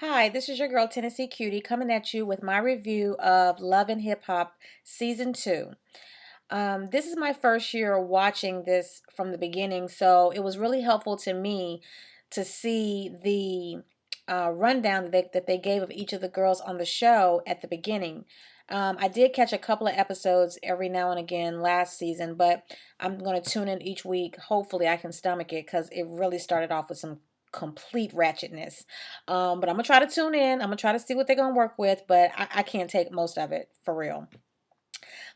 Hi, this is your girl Tennessee Cutie coming at you with my review of Love and Hip Hop Season 2. This is my first year watching this from the beginning, so it was really helpful to me to see the rundown that they gave of each of the girls on the show at the beginning. I did catch a couple of episodes every now and again last season, but I'm going to tune in each week. Hopefully, I can stomach it because it really started off with some complete ratchetness. But I'm going to try to tune in. I'm going to try to see what they're going to work with, but I can't take most of it for real.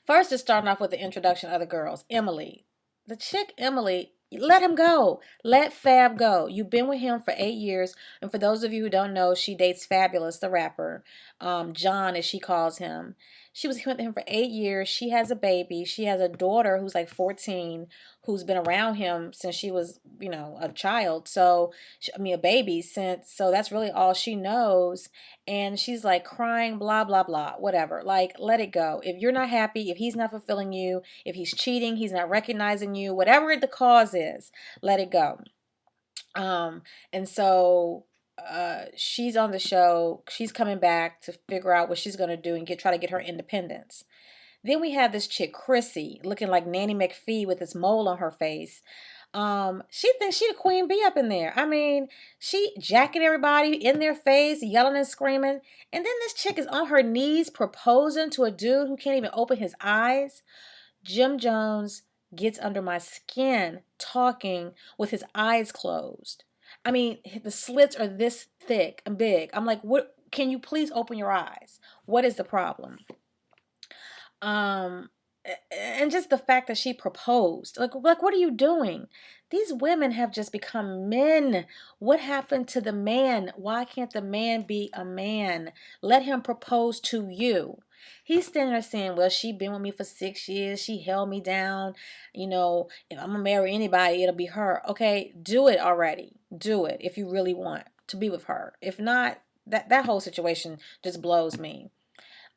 First, just starting off with the introduction of the girls. Emily. The chick, Emily, let him go. Let Fab go. You've been with him for 8 years. And for those of you who don't know, she dates Fabulous, the rapper. John, as she calls him. She was with him for 8 years. She has a baby. She has a daughter who's like 14, who's been around him since she was, a child. So, a baby since. So that's really all she knows. And she's like crying, blah, blah, blah, whatever. Like, let it go. If you're not happy, if he's not fulfilling you, if he's cheating, he's not recognizing you, whatever the cause is, let it go. And so she's on the show. She's coming back to figure out what she's going to do and try to get her independence. Then we have this chick, Chrissy, looking like Nanny McPhee with this mole on her face. She thinks she the queen bee up in there. I mean, she jacking everybody in their face, yelling and screaming. And then this chick is on her knees proposing to a dude who can't even open his eyes. Jim Jones gets under my skin talking with his eyes closed. I mean, the slits are this thick and big. I'm like, what? Can you please open your eyes? What is the problem? Um, and just the fact that she proposed, like what are you doing? These women have just become men. What happened to the man? Why can't the man be a man? Let him propose to you. He's standing there saying, well, she been with me for 6 years. She held me down. If I'm gonna marry anybody, it'll be her. Okay, do it already. Do it if you really want to be with her. If not, that whole situation just blows me.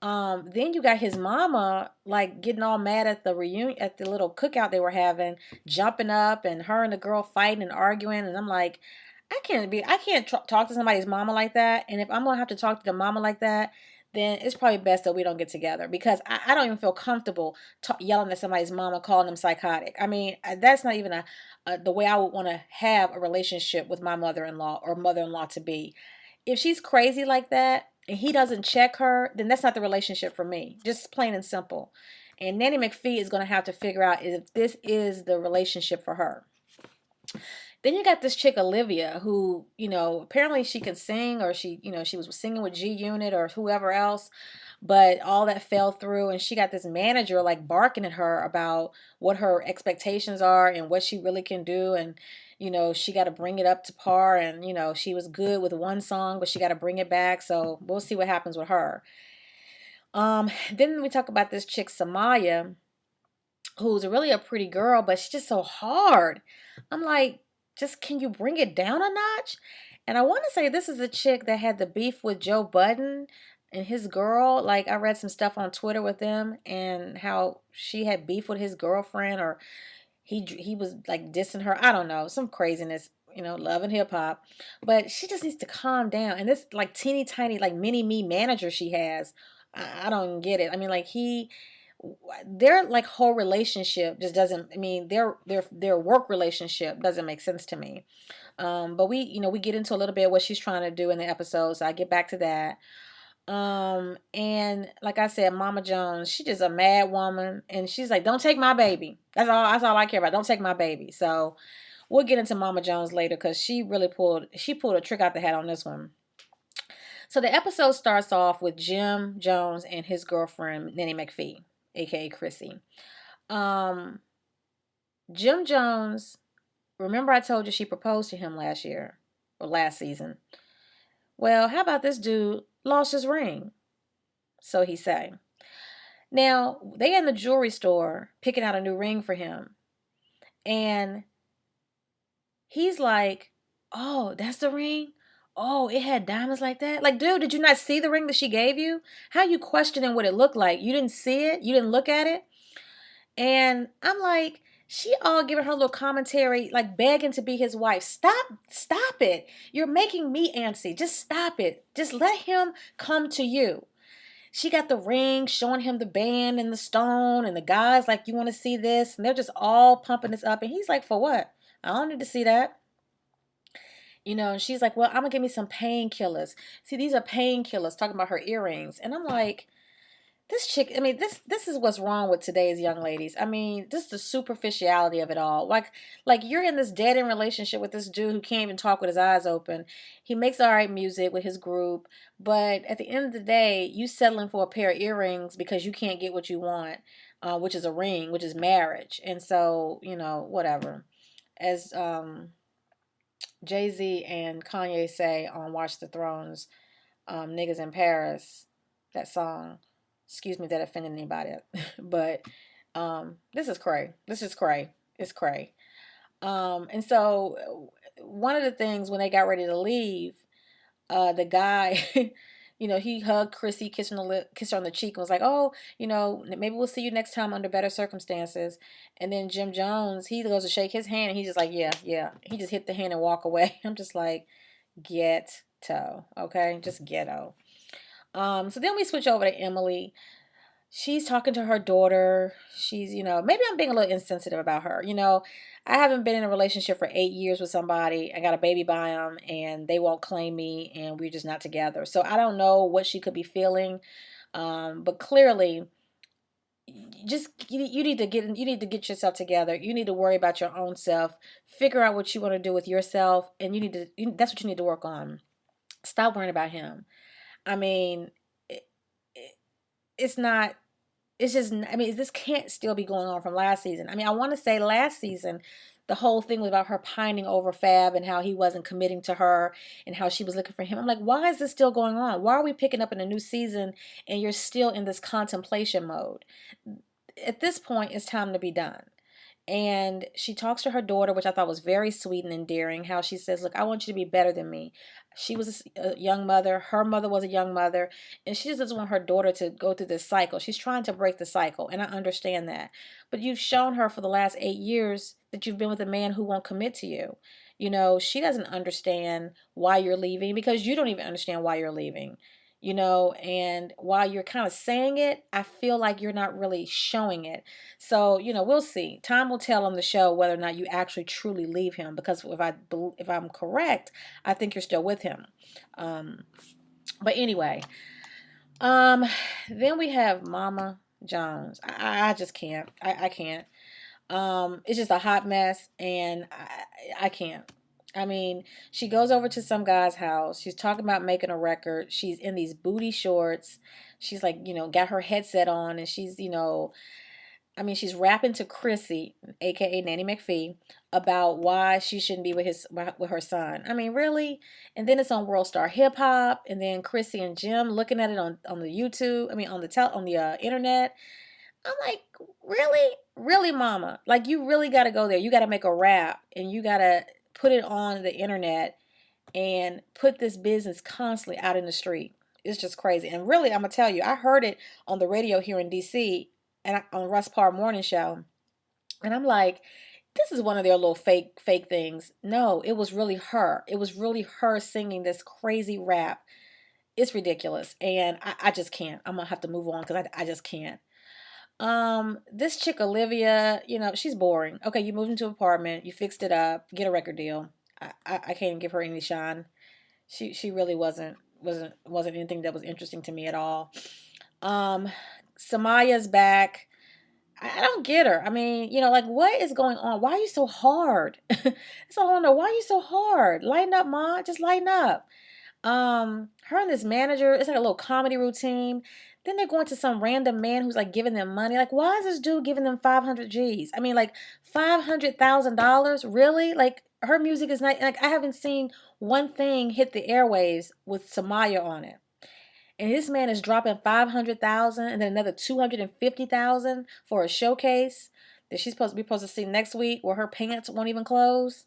Then you got his mama like getting all mad at the reunion, at the little cookout they were having, jumping up, and her and the girl fighting and arguing. And I'm like, I can't talk to somebody's mama like that. And if I'm gonna have to talk to the mama like that, then it's probably best that we don't get together because I don't even feel comfortable yelling at somebody's mama, calling them psychotic. I mean, that's not even the way I would want to have a relationship with my mother-in-law or mother-in-law to be. If she's crazy like that and he doesn't check her, then that's not the relationship for me. Just plain and simple. And Nanny McPhee is going to have to figure out if this is the relationship for her. Then you got this chick Olivia who, apparently she can sing, or she was singing with G Unit or whoever else, but all that fell through, and she got this manager like barking at her about what her expectations are and what she really can do, and she got to bring it up to par, and she was good with one song, but she got to bring it back. So we'll see what happens with her. Then we talk about this chick Samaya, who's really a pretty girl, but she's just so hard. I'm like, just can you bring it down a notch? And I want to say this is a chick that had the beef with Joe Budden and his girl. Like, I read some stuff on Twitter with them and how she had beef with his girlfriend, or he was like dissing her. I don't know, some craziness. Love and hip hop, but she just needs to calm down. And this like teeny tiny like mini me manager she has, I don't get it. I mean, like their like whole relationship just doesn't, I mean, their work relationship doesn't make sense to me. But we get into a little bit of what she's trying to do in the episode, so I get back to that. And like I said, Mama Jones, she just a mad woman, and she's like, don't take my baby. That's all I care about. Don't take my baby. So we'll get into Mama Jones later, because she pulled a trick out the hat on this one. So the episode starts off with Jim Jones and his girlfriend Nanny McPhee, aka Chrissy. Um, Jim Jones, remember I told you she proposed to him last year or last season. Well, how about this dude lost his ring? So he say. Now, they in the jewelry store picking out a new ring for him. And he's like, oh, that's the ring? Oh, it had diamonds like that? Like, dude, did you not see the ring that she gave you? How you questioning what it looked like? You didn't see it? You didn't look at it? And I'm like, She all giving her little commentary, like begging to be his wife. Stop it. You're making me antsy. Just stop it. Just let him come to you. She got the ring showing him the band and the stone, and the guys like, you want to see this? And they're just all pumping this up. And he's like, for what? I don't need to see that. And she's like, well, I'm going to give me some painkillers. See, these are painkillers, talking about her earrings. And I'm like, this chick, I mean, this is what's wrong with today's young ladies. I mean, this is the superficiality of it all. Like you're in this dead end relationship with this dude who can't even talk with his eyes open. He makes all right music with his group, but at the end of the day, you settling for a pair of earrings because you can't get what you want, which is a ring, which is marriage. And so, whatever. As Jay-Z and Kanye say on Watch the Thrones, Niggas in Paris, that song. Excuse me that offended anybody, but this is cray. This is cray. It's cray. And so one of the things when they got ready to leave, the guy, he hugged Chrissy, kissed her on the cheek, and was like, "Oh, maybe we'll see you next time under better circumstances." And then Jim Jones, he goes to shake his hand, and he's just like, "Yeah, yeah." He just hit the hand and walk away. I'm just like, ghetto, okay, just ghetto. So then we switch over to Emily. She's talking to her daughter. She's, maybe I'm being a little insensitive about her. I haven't been in a relationship for 8 years with somebody. I got a baby by them and they won't claim me and we're just not together. So I don't know what she could be feeling. But clearly, just you need to get yourself together. You need to worry about your own self. Figure out what you want to do with yourself, and that's what you need to work on. Stop worrying about him. I mean, it's not, it's just, I mean, this can't still be going on from last season. I mean, I want to say last season, the whole thing was about her pining over Fab and how he wasn't committing to her and how she was looking for him. I'm like, why is this still going on? Why are we picking up in a new season and you're still in this contemplation mode? At this point, it's time to be done. And she talks to her daughter, which I thought was very sweet and endearing, how she says, look, I want you to be better than me. She was a young mother. Her mother was a young mother. And she just doesn't want her daughter to go through this cycle. She's trying to break the cycle. And I understand that. But you've shown her for the last 8 years that you've been with a man who won't commit to you. She doesn't understand why you're leaving because you don't even understand why you're leaving. And while you're kind of saying it, I feel like you're not really showing it. So, we'll see. Time will tell on the show whether or not you actually truly leave him. Because if I'm correct, I think you're still with him. But anyway, then we have Mama Jones. I just can't. I can't. It's just a hot mess, and I can't. I mean, she goes over to some guy's house. She's talking about making a record. She's in these booty shorts. She's like, got her headset on, and she's, she's rapping to Chrissy, aka Nanny McPhee, about why she shouldn't be with her son. I mean, really? And then it's on World Star Hip Hop, and then Chrissy and Jim looking at it on the YouTube. I mean, on the internet. I'm like, really, Mama? Like, you really got to go there. You got to make a rap, and you got to put it on the internet and put this business constantly out in the street. It's just crazy. And really, I'm going to tell you, I heard it on the radio here in D.C. and on Russ Parr Morning Show. And I'm like, this is one of their little fake things. No, it was really her. It was really her singing this crazy rap. It's ridiculous. And I just can't. I'm going to have to move on because I just can't. This chick Olivia, she's boring. Okay, you moved into an apartment, you fixed it up, get a record deal. I can't even give her any shine. She really wasn't anything that was interesting to me at all. Samaya's back. I don't get her. I mean, like, what is going on? Why are you so hard? That's all I wonder. Why are you so hard? Lighten up, Ma. Just lighten up. Her and this manager, it's like a little comedy routine. Then they're going to some random man who's like giving them money. Like, why is this dude giving them 500 G's? I mean, like $500,000? Really? Like, her music is not, like, I haven't seen one thing hit the airwaves with Samaya on it. And this man is dropping 500,000 and then another 250,000 for a showcase that she's supposed to see next week where her pants won't even close.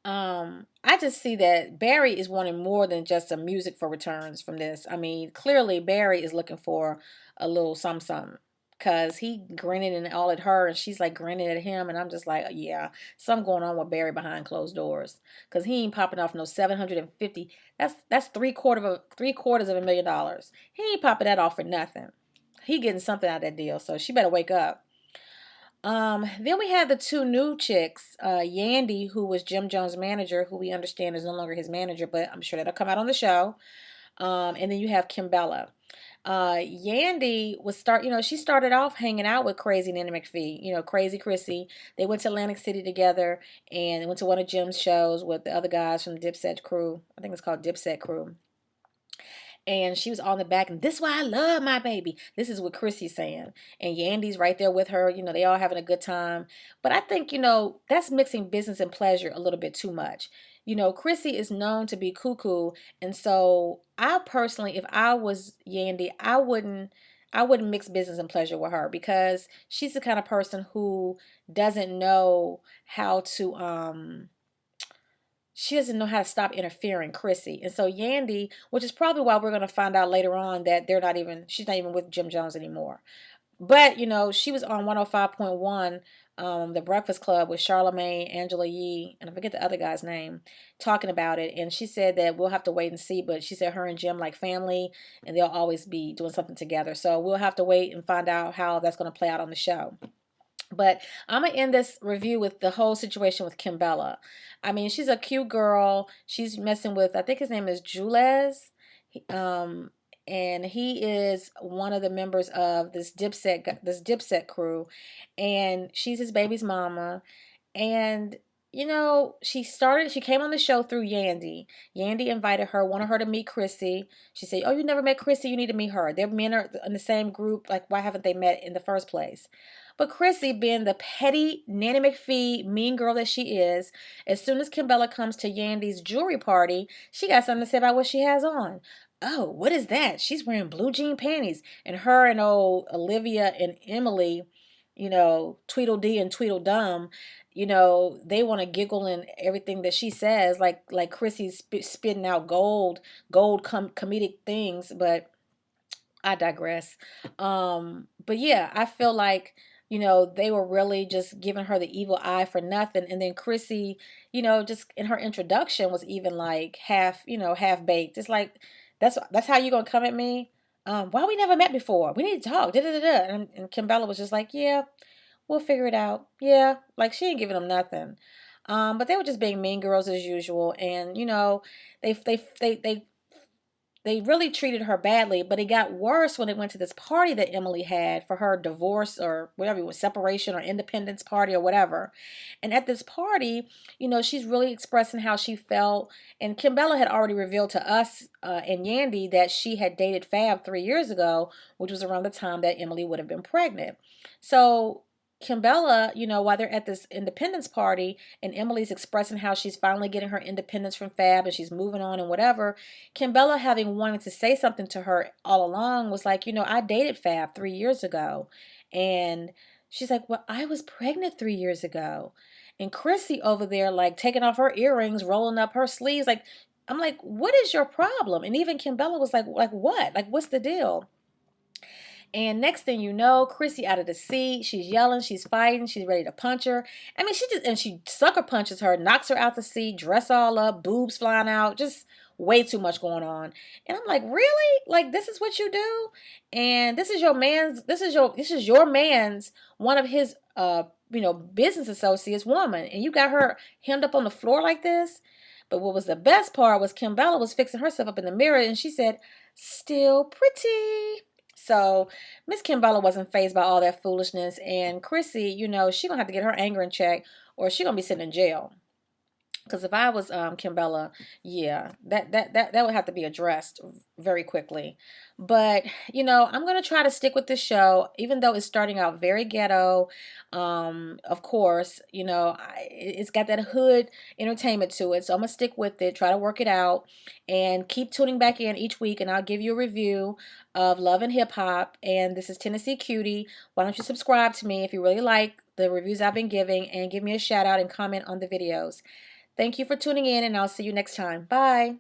I just see that Barry is wanting more than just some music for returns from this. I mean, clearly Barry is looking for a little something. because he grinning and all at her, and she's like grinning at him, and I'm just like, yeah, something going on with Barry behind closed doors, because he ain't popping off no 750. That's three quarters of $1 million. He ain't popping that off for nothing. He getting something out of that deal, so she better wake up. Then we have the two new chicks, Yandy, who was Jim Jones' manager, who we understand is no longer his manager, but I'm sure that'll come out on the show. And then you have Kimbella. Yandy she started off hanging out with Crazy Nanny McPhee, Crazy Chrissy. They went to Atlantic City together and they went to one of Jim's shows with the other guys from Dipset crew. I think it's called Dipset crew. And she was on the back, and this is why I love my baby. This is what Chrissy's saying. And Yandy's right there with her. They all having a good time. But I think, that's mixing business and pleasure a little bit too much. Chrissy is known to be cuckoo. And so I personally, if I was Yandy, I wouldn't mix business and pleasure with her, because she's the kind of person who doesn't know how to she doesn't know how to stop interfering, Chrissy. And so Yandy, which is probably why we're going to find out later on that she's not even with Jim Jones anymore. But, she was on 105.1, The Breakfast Club, with Charlamagne, Angela Yee, and I forget the other guy's name, talking about it. And she said that we'll have to wait and see, but she said her and Jim like family, and they'll always be doing something together. So we'll have to wait and find out how that's going to play out on the show. But I'm going to end this review with the whole situation with Kimbella. I mean, she's a cute girl. She's messing with, I think his name is Jules. And he is one of the members of this Dipset crew. And she's his baby's mama. And, she came on the show through Yandy. Yandy invited her, wanted her to meet Chrissy. She said, oh, you never met Chrissy? You need to meet her. Their men are in the same group. Like, why haven't they met in the first place? But Chrissy, being the petty Nanny McPhee mean girl that she is, as soon as Kimbella comes to Yandy's jewelry party, she got something to say about what she has on. Oh, what is that? She's wearing blue jean panties. And her and old Olivia and Emily, Tweedledee and Tweedledum, they want to giggle and everything that she says, like Chrissy's spitting out gold comedic things, but I digress. But yeah, I feel like, they were really just giving her the evil eye for nothing. And then Chrissy, just in her introduction was even like half baked. It's like, that's how you gonna come at me? Why we never met before? We need to talk. Da, da, da, da. And Kimbella was just like, yeah, we'll figure it out. Yeah, like she ain't giving them nothing. But they were just being mean girls as usual. And, they really treated her badly, but it got worse when it went to this party that Emily had for her divorce or whatever it was, separation or independence party or whatever. And at this party, she's really expressing how she felt. And Kimbella had already revealed to us and Yandy that she had dated Fab 3 years ago, which was around the time that Emily would have been pregnant. So Kimbella, while they're at this independence party and Emily's expressing how she's finally getting her independence from Fab and she's moving on and whatever, Kimbella, having wanted to say something to her all along, was like, I dated Fab 3 years ago. And she's like, well, I was pregnant 3 years ago. And Chrissy over there, like, taking off her earrings, rolling up her sleeves. Like, I'm like, what is your problem? And even Kimbella was like what? Like, what's the deal? And next thing you know, Chrissy out of the seat, she's yelling, she's fighting, she's ready to punch her. I mean, she sucker punches her, knocks her out the seat, dress all up, boobs flying out, just way too much going on. And I'm like, really? Like, this is what you do? And this is your man's, one of his, business associates woman. And you got her hemmed up on the floor like this? But what was the best part was Kimbella was fixing herself up in the mirror and she said, still pretty. So Miss Kimbella wasn't fazed by all that foolishness. And Chrissy, she going to have to get her anger in check or she going to be sitting in jail. Because if I was Kimbella, yeah, that would have to be addressed very quickly. But, I'm going to try to stick with this show, even though it's starting out very ghetto. Of course, it's got that hood entertainment to it. So I'm going to stick with it, try to work it out, and keep tuning back in each week. And I'll give you a review of Love and Hip Hop. And this is Tennessee Cutie. Why don't you subscribe to me if you really like the reviews I've been giving, and give me a shout out and comment on the videos. Thank you for tuning in, and I'll see you next time. Bye.